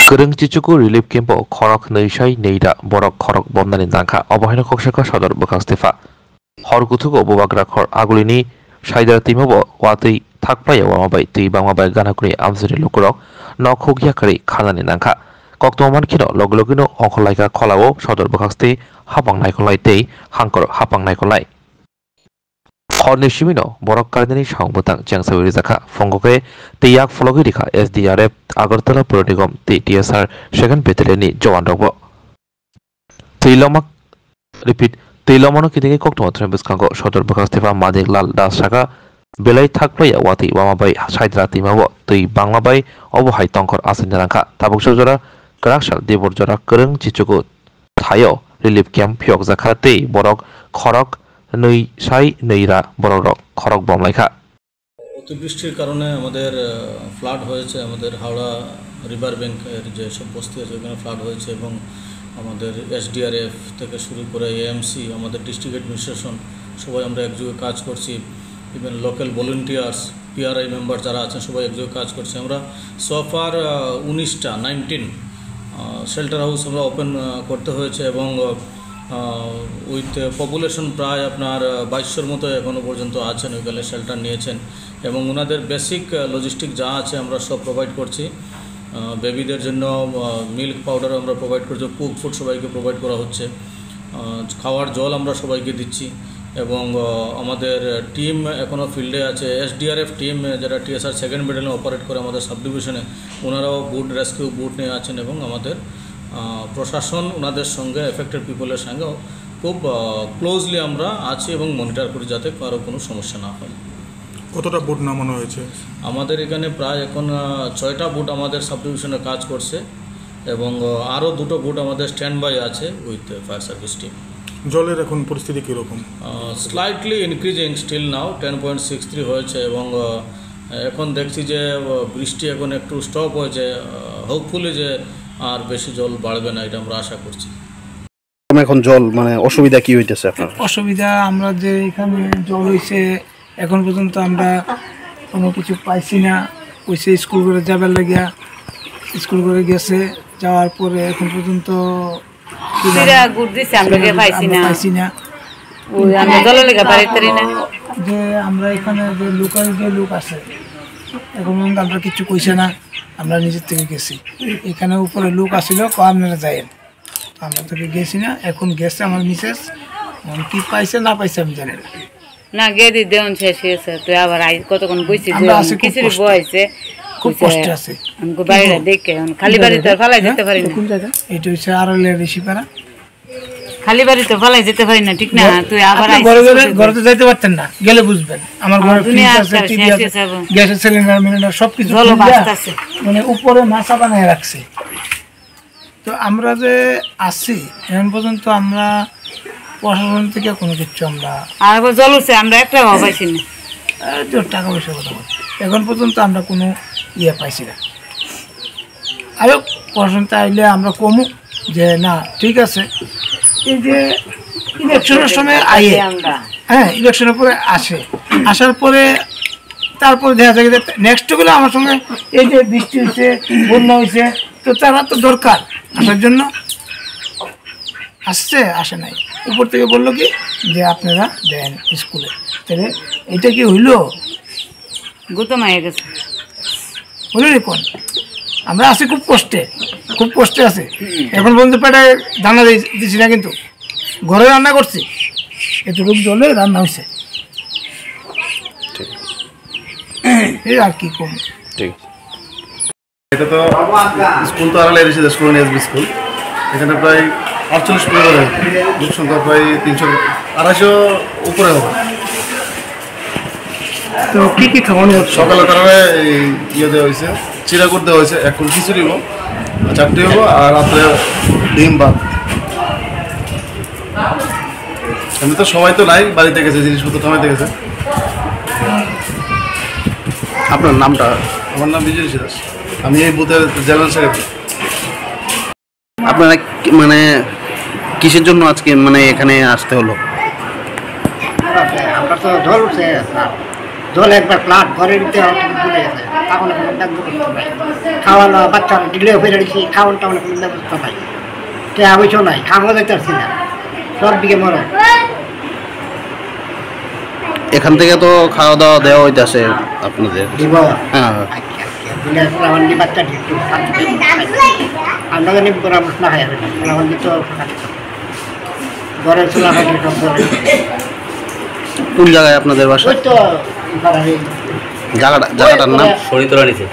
Kereng Cicuku Relief Camp Khorok Neisai Neida Borok Khorok Bomnani Dangka Obohaino Koksaka Sodor Bokang Stefa Horkutuko Bobagra Khor Agulini Shaidar Timobo Wati Thakplaya Wamabai Ti Bangmabai Ganakuni Amsuri Lukurok Nokhogia Kari Khanani Dangka Koktoman Kino Loglogino Onkolaika Kolao Sodor Bokang Ste Hapang Naikolai Te Hankor Hapang Naikolai Horni Shimino Borok Kardani Shangbutang Jangsawi Zaka Fongoke Tiyak Fologi Dika SDRF Agartala Politigom TSR Second Battalion Joan Robo Tilomak Repeat Tilomono Kidiki Kokto Trembuskango Sodor Bokang Stefa Madik Lal Dasaka Belai Thakplaya Wati Wamabai Saidra Timawo Ti Bangmabai Obohai Tongkor Asanjanaka Tabuk Sojora Karakshal Deborjora Kereng Cicuku Thayo Relief Camp Pyok Zakate Borok Khorok Neisai Neira Borok Khorok Bomlaika অতিবৃষ্টির কারণে আমাদের flood হয়েছে আমাদের Howrah river ব্যাংকের যে সব বস্তি আছে ওখানে ফ্লাড হয়েছে এবং আমাদের এসডিআরএফ থেকে শুরু করে এএমসি আমাদের ডিস্ট্রিক্ট অ্যাডমিনিস্ট্রেশন সবাই আমরা একযোগে কাজ করছি even local volunteers PRI member যারা আছেন সবাই একযোগে কাজ করছি আমরা সোফার 19 শেল্টার হাউস আমরা ওপেন করতে হয়েছে এবং উইথ পপুলেশন প্রায় আপনার 2200-র মতো এখনও পর্যন্ত আছেন ওইখানে শেল্টার নিয়েছেন এবং ওনাদের বেসিক লজিস্টিক যা আছে আমরা সব প্রোভাইড করছি বেবিদের জন্য মিল্ক পাউডার আমরা প্রোভাইড করছি কুক ফুড সবাইকে প্রোভাইড করা হচ্ছে খাওয়ার জল আমরা সবাইকে দিচ্ছি এবং আমাদের টিম এখনও ফিল্ডে আছে এসডিআরএফ টিম যারা টিএসআর সেকেন্ড ব্যাটালিয়ন অপারেট করে আমাদের সাব ডিভিশনে ওনারাও বুট রেস্কিউ বুট নিয়ে আছেন এবং আমাদের প্রশাসন ওনাদের সঙ্গে এফেক্টেড পিপলের সঙ্গে খুব ক্লোজলি আমরা আছি এবং মনিটর করি যাতে কারো কোনো সমস্যা না হয়। কতটা বুট নামানো হয়েছে? আমাদের এখানে প্রায় এখন 6টা বুট আমাদের সাব ডিভিশনে কাজ করছে এবং আরও 2টো বুট আমাদের স্ট্যান্ড বাই আছে উইথ ফায়ার সার্ভিস টিম। জলের এখন পরিস্থিতি কীরকম? স্লাইটলি ইনক্রিজিং স্টিল নাও 10.63 হয়েছে এবং এখন দেখছি যে বৃষ্টি এখন একটু স্টপ হয়েছে হোপফুলি যে আর বেশি জল বাড়বে না এটা আমরা আশা করছি। এখন জল মানে অসুবিধা কি হইতেছে আপনার? অসুবিধা আমরা যে এখানে জল হয়েছে এখন পর্যন্ত আমরা কোনো কিছু পাইছি না ওইসে স্কুল করে যাবার লাগিয়া স্কুল করে গেছে যাওয়ার পরে এখন পর্যন্ত পাইছি না যে আমরা এখানে যে লোকাল যে লোক আছে এখন পর্যন্ত আমরা কিছু কইছে না আমরা নিজের থেকে গেছি এখানে উপরে লোক আসিল আপনারা যাইয়েন আমরা থেকে গেছি না এখন গেছে আমার মিসেস কি পাইছে না পাইছে আমি জানি না না গেদি দেন শেষ হয়েছে তো আবার কতক্ষণ বইছি কিছু বইছে খুব কষ্ট আছে আমাকে বাড়িটা দেখে খালি বাড়িতে ফালাই যেতে পারি না কোন জায়গা এটা হচ্ছে আরলে ঋষিপাড়া খালি বাড়িতে ফালাই যেতে পারি না ঠিক না তুই আবার ঘরে তো যাইতে পারতেন না গেলে বুঝবেন আমার ঘরে ফ্রিজ আছে টিভি আছে গ্যাসের সিলিন্ডার মিলিন্ডার সবকিছু মানে উপরে মাছা বানায় রাখছে তো আমরা যে আসি এখন পর্যন্ত আমরা প্রশাসন থেকে কোনো কিছু আমরা আর জল উঠছে আমরা একটা পাইছি না টাকা পয়সা কথা বলছি এখন পর্যন্ত আমরা কোনো পাইছি না আরও প্রশাসন চাইলে আমরা কমু যে না ঠিক আছে এই যে ইলেকশনের সময় ইলেকশনের পরে আসার পরে তারপরে দেখা যায় যে নেক্সটগুলো আমার সঙ্গে এই যে বৃষ্টি হয়েছে বন্যা হয়েছে তো তারা তো দরকার আসার জন্য আসে নাই উপর থেকে বললো কি যে আপনারা দেন স্কুলে তাহলে এটা কি হইল গৌতম হয়ে গেছে হইল রে কোন আমরা আছি খুব কষ্টে আছে এখন পর্যন্ত পেটে দানা দিচ্ছি না কিন্তু ঘরে রান্না করছি এতটুকু জলে রান্না হয়েছে এই আর কি কম ঠিক এটা তো স্কুল তো আড়ালে এসেছে স্কুল এসবি স্কুল এখানে প্রায় 48 পরিবার লোক সংখ্যা প্রায় 300-250 উপরে হবে তো কি কি খাওয়ানো সকালে তারা দেওয়া হয়েছে চিরাকুট দেওয়া হয়েছে এখন খিচুড়ি হবো 4টি হবো আর রাত্রে ডিম ভাত এমনি তো সবাই তো নাই বাড়িতে গেছে জিনিসপত্র থামাইতে গেছে। আপনার নামটা? আমার নাম বিজয় দাস আমি এই বুথের জেনারেল সেক্রেটারি। আপনারা মানে কিসের জন্য আজকে মানে এখানে আসতে হলো? আমরা তো জল উঠছে জল একবার ফ্লাট ঘরের ভিতরে ঘুরে গেছে, তখন কোনো ব্যবস্থা নাই। খাওয়ানো বাচ্চারা ডিলে হয়ে দিচ্ছি, খাওয়ান টাওয়ানো কোনো ব্যবস্থা নাই, টাকা পয়সাও নাই, খাওয়া যাইতে পারছি না, সব দিকে মরণ। এখান থেকে তো খাওয়া দাওয়া দেওয়া হইতেছে আপনাদের? দিব হ্যাঁ, দিলে আমার বাচ্চা একটু আমরা জানি পরামর্শ না খাই আমার তো ঘরের চোলা খাই সব ঘরে। কোন জায়গায় আপনাদের বাসা? ওই তো জায়গাটার নাম? শরীরটা নিশ্চয়